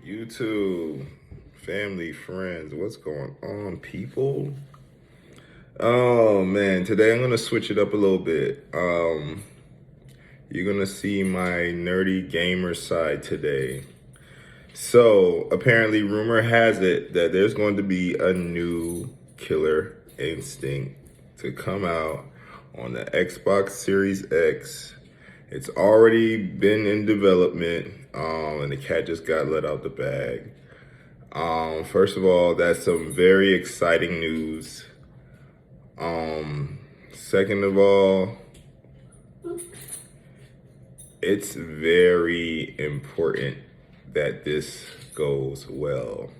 YouTube, family, friends, what's going on, people? Oh man, today I'm gonna switch it up a little bit. You're gonna see my nerdy gamer side today. So apparently, rumor has it that there's going to be a new Killer Instinct to come out on the Xbox Series X. It's already been in development, and the cat just got let out the bag. First of all, that's some very exciting news. Second of all, it's very important that this goes well.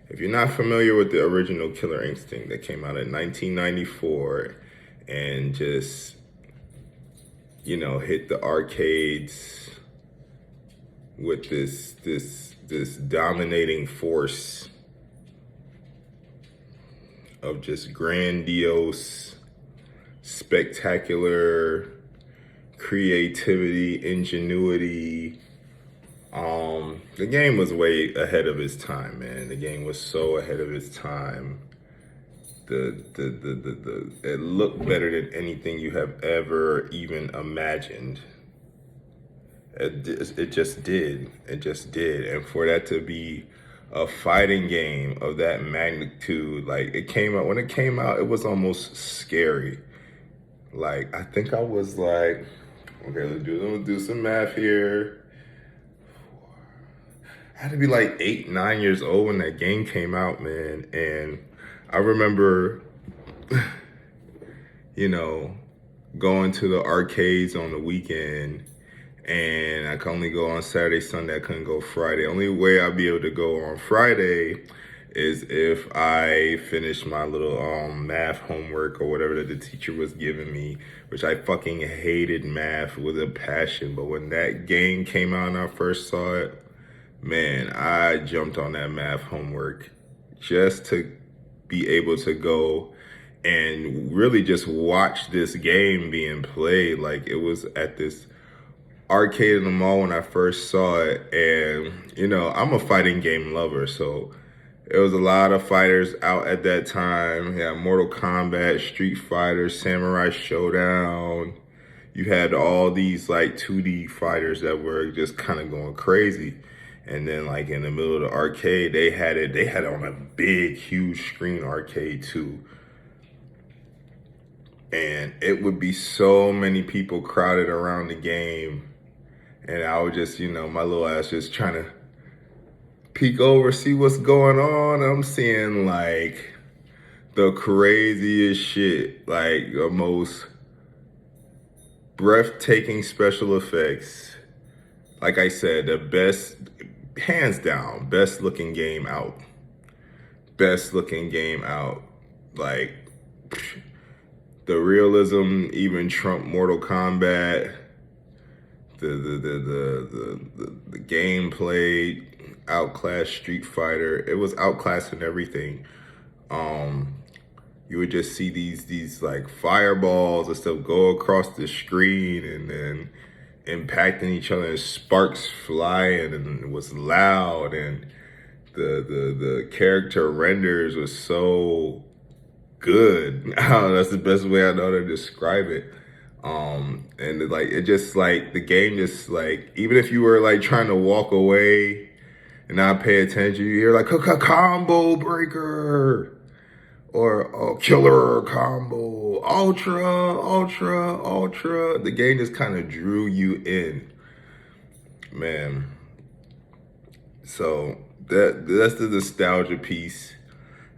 If you're not familiar with the original Killer Instinct that came out in 1994 and just, hit the arcades with this dominating force of just grandiose, spectacular creativity, ingenuity. The game was way ahead of its time, man. The game was so ahead of its time. It looked better than anything you have ever even imagined. It just did. It just did. And for that to be a fighting game of that magnitude, like when it came out, it was almost scary. Like, I think I was like, okay, let's do some math here. I had to be like 8, 9 years old when that game came out, man. And I remember, going to the arcades on the weekend, and I could only go on Saturday, Sunday. I couldn't go Friday. Only way I'd be able to go on Friday is if I finished my little math homework or whatever that the teacher was giving me, which I fucking hated math with a passion. But when that game came out and I first saw it, man, I jumped on that math homework just to be able to go and really just watch this game being played. Like, it was at this arcade in the mall when I first saw it. And, I'm a fighting game lover, so there was a lot of fighters out at that time. You had Mortal Kombat, Street Fighter, Samurai Showdown. You had all these like 2D fighters that were just kind of going crazy. And then like in the middle of the arcade, they had it on a big, huge screen arcade too. And it would be so many people crowded around the game. And I would just, my little ass just trying to peek over, see what's going on. I'm seeing like the craziest shit, like the most breathtaking special effects. Like I said, the best, hands down, best looking game out. Best looking game out. Like, the realism even trumped Mortal Kombat. The gameplay outclassed Street Fighter. It was outclassing everything. You would just see these like fireballs and stuff go across the screen and then impacting each other, and sparks flying, and it was loud, and the character renders was so good. I don't know, that's the best way I know to describe it. And like, it just like, the game just like, even if you were like trying to walk away and not pay attention, you hear like a combo breaker or killer combo, ultra. The game just kind of drew you in, man. So that's the nostalgia piece.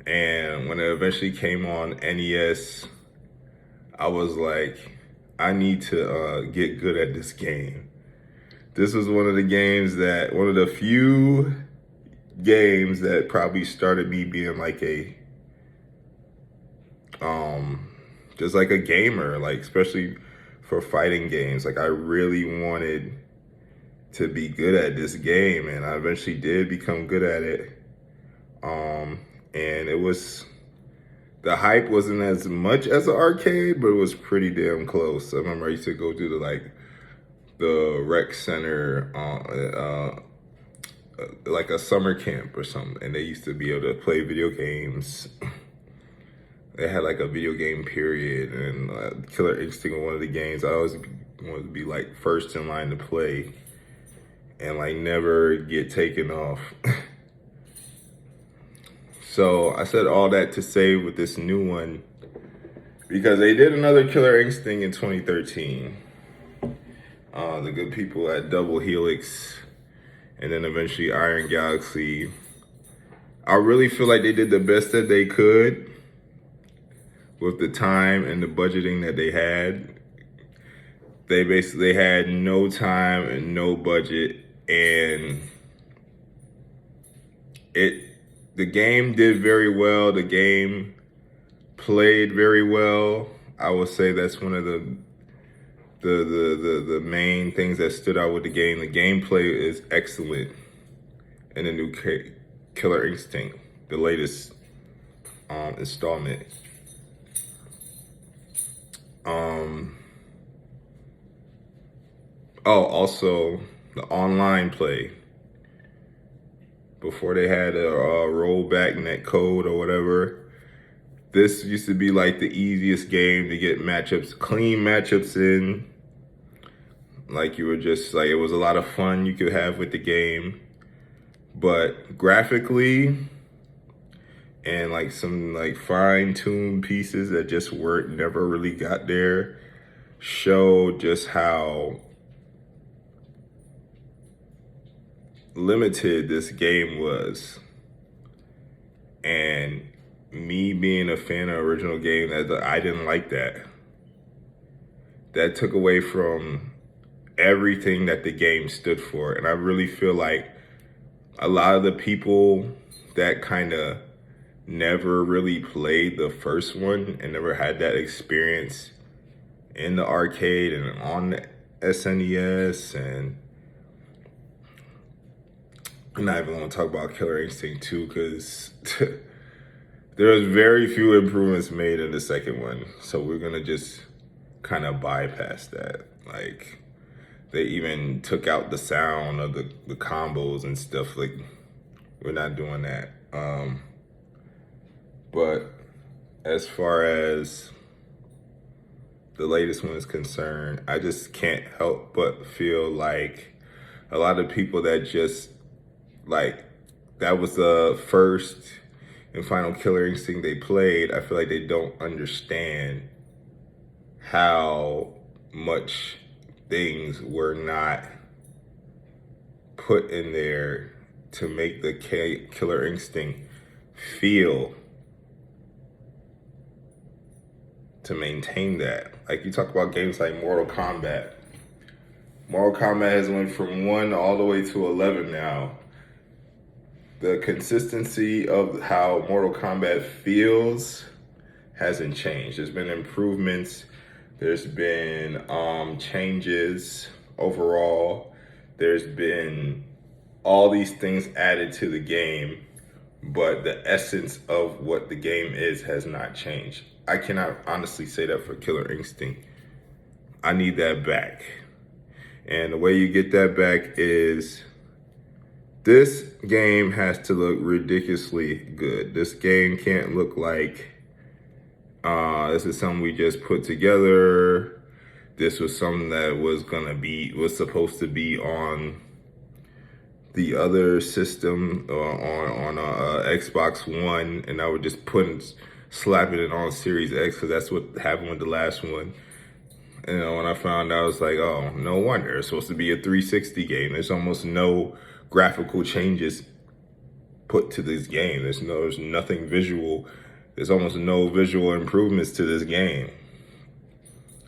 And when it eventually came on NES, I was like, I need to get good at this game. This was one of the few games that probably started me being like just like a gamer, like especially for fighting games. Like, I really wanted to be good at this game, and I eventually did become good at it. And the hype wasn't as much as an arcade, but it was pretty damn close. I remember I used to go to the rec center like a summer camp or something, and they used to be able to play video games. They had like a video game period, and Killer Instinct was one of the games I always wanted to be like first in line to play, and like never get taken off. So I said all that to say with this new one, because they did another Killer Instinct in 2013. The good people at Double Helix, and then eventually Iron Galaxy. I really feel like they did the best that they could with the time and the budgeting that they had. They basically had no time and no budget, and the game did very well. The game played very well. I would say that's one of the main things that stood out with the game. The gameplay is excellent in the new Killer Instinct, the latest installment. Also the online play. Before they had a rollback netcode or whatever, this used to be like the easiest game to get matchups, clean matchups in. Like you were just like, it was a lot of fun you could have with the game. But graphically and like some like fine-tuned pieces that just never really got there, showed just how limited this game was. And me being a fan of original game, I didn't like that. That took away from everything that the game stood for. And I really feel like a lot of the people that kind of never really played the first one and never had that experience in the arcade and on the SNES, and I'm not even going to talk about Killer Instinct 2 because there was very few improvements made in the second one. So we're going to just kind of bypass that. Like, they even took out the sound of the combos and stuff. Like, we're not doing that. But as far as the latest one is concerned, I just can't help but feel like a lot of people that just, like, that was the first and final Killer Instinct they played, I feel like they don't understand how much things were not put in there to make the Killer Instinct feel, to maintain that. Like, you talk about games like Mortal Kombat. Mortal Kombat has went from 1 all the way to 11 now. The consistency of how Mortal Kombat feels hasn't changed. There's been improvements. There's been changes overall. There's been all these things added to the game, but the essence of what the game is has not changed. I cannot honestly say that for Killer Instinct. I need that back. And the way you get that back is this game has to look ridiculously good. This game can't look like this is something we just put together. This was something that was supposed to be on the other system, on Xbox One, and I would just slapping it on Series X, because that's what happened with the last one. You know, when I found out, I was like, oh, no wonder. It's supposed to be a 360 game. There's almost no graphical changes put to this game. There's nothing visual. There's almost no visual improvements to this game.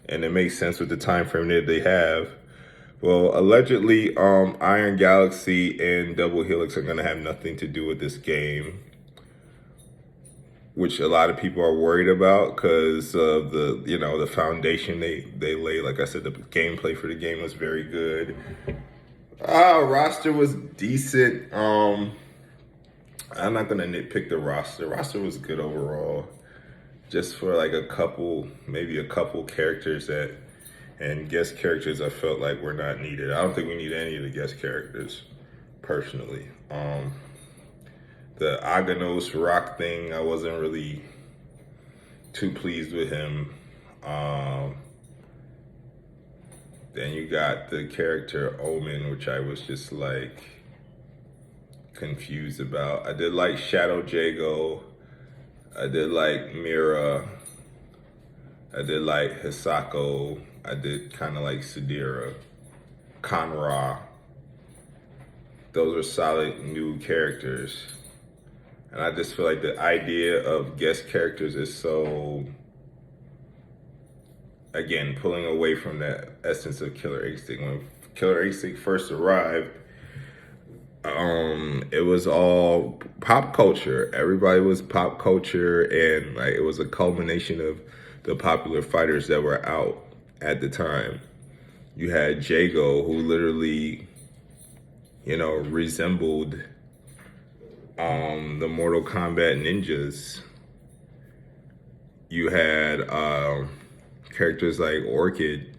And it makes sense with the time frame that they have. Well, allegedly, Iron Galaxy and Double Helix are going to have nothing to do with this game, which a lot of people are worried about because of the foundation they lay. Like I said, the gameplay for the game was very good. Roster was decent. I'm not gonna nitpick the roster. Roster was good overall, just for like maybe a couple characters and guest characters I felt like were not needed. I don't think we need any of the guest characters, personally. The Aganos Rock thing, I wasn't really too pleased with him. Then you got the character Omen, which I was just like confused about. I did like Shadow Jago. I did like Mira. I did like Hisako. I did kind of like Sadira. Kanra. Those are solid new characters. And I just feel like the idea of guest characters is so, again, pulling away from that essence of Killer Instinct. When Killer Instinct first arrived, it was all pop culture. Everybody was pop culture, and like it was a culmination of the popular fighters that were out at the time. You had Jago, who literally, resembled the Mortal Kombat ninjas. You had characters like Orchid,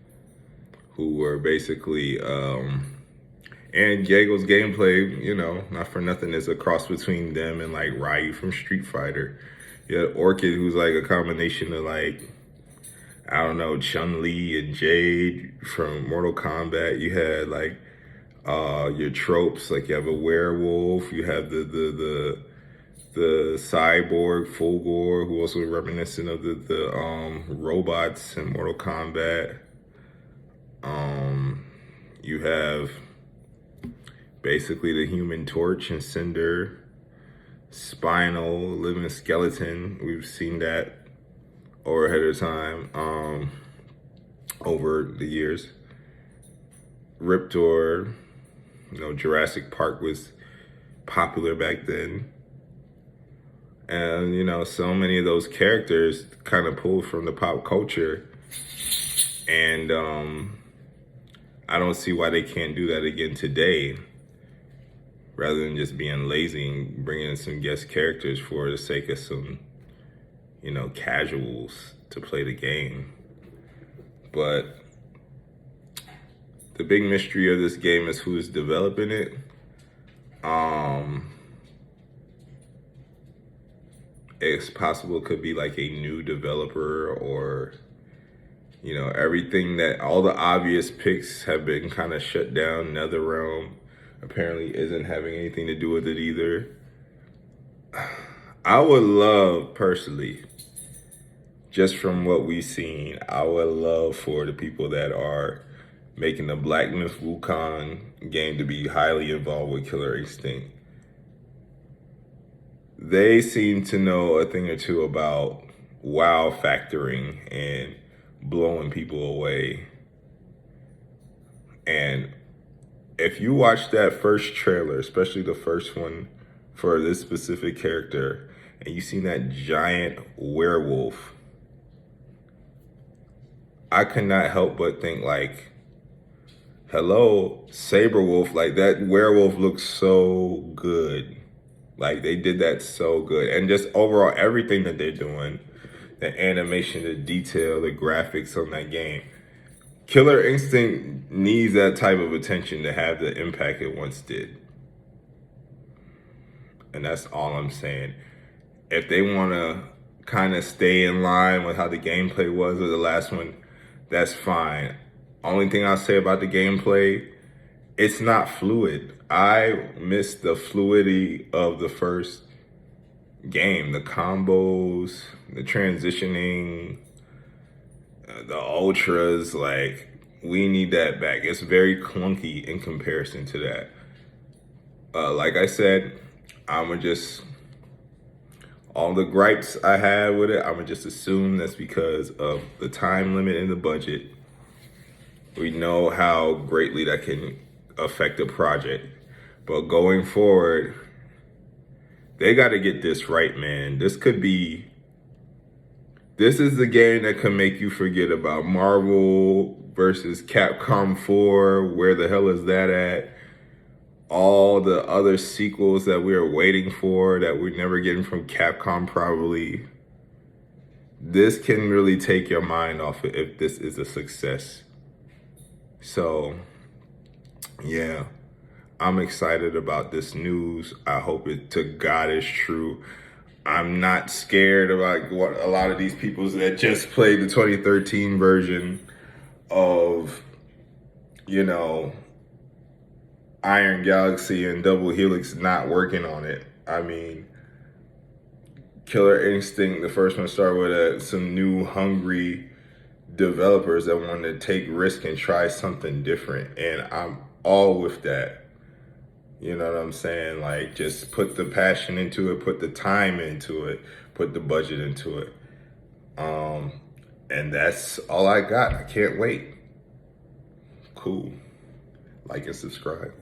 who were basically, and Jago's gameplay, not for nothing, is a cross between them and like Ryu from Street Fighter. You had Orchid, who's like a combination of like, I don't know, Chun-Li and Jade from Mortal Kombat. You had like your tropes, like you have a werewolf, you have the cyborg Fulgore, who also reminiscent of the robots in Mortal Kombat. You have basically the Human Torch and Cinder, Spinal, Living Skeleton. We've seen that over ahead of time, over the years. Riptor, Jurassic Park was popular back then. And, so many of those characters kind of pulled from the pop culture. And I don't see why they can't do that again today, rather than just being lazy and bringing in some guest characters for the sake of some, casuals to play the game. But the big mystery of this game is who's developing it. It's possible it could be like a new developer, or everything that all the obvious picks have been kind of shut down. NetherRealm apparently isn't having anything to do with it either. I would love, personally, just from what we've seen, I would love for the people that are making the Black Myth Wukong game to be highly involved with Killer Instinct. They seem to know a thing or two about wow factoring and blowing people away. And if you watch that first trailer, especially the first one for this specific character, and you see that giant werewolf, I could not help but think like, hello, Saberwolf. Like, that werewolf looks so good. Like, they did that so good. And just overall, everything that they're doing, the animation, the detail, the graphics on that game. Killer Instinct needs that type of attention to have the impact it once did. And that's all I'm saying. If they want to kind of stay in line with how the gameplay was with the last one, that's fine. Only thing I'll say about the gameplay, it's not fluid. I miss the fluidity of the first game, the combos, the transitioning, the ultras. Like, we need that back. It's very clunky in comparison to that. Like I said, all the gripes I have with it, I'ma just assume that's because of the time limit and the budget. We know how greatly that can affect a project. But going forward, they got to get this right, man. This is the game that can make you forget about Marvel versus Capcom 4. Where the hell is that at? All the other sequels that we are waiting for that we're never getting from Capcom probably. This can really take your mind off it if this is a success. So, yeah. I'm excited about this news. I hope it to God is true. I'm not scared about what a lot of these people that just played the 2013 version of, you know, Iron Galaxy and Double Helix not working on it. I mean, Killer Instinct, the first one, started with some new hungry developers that wanted to take risk and try something different. And I'm all with that. You know what I'm saying? Like, just put the passion into it, put the time into it, put the budget into it. And that's all I got. I can't wait. Cool. Like and subscribe.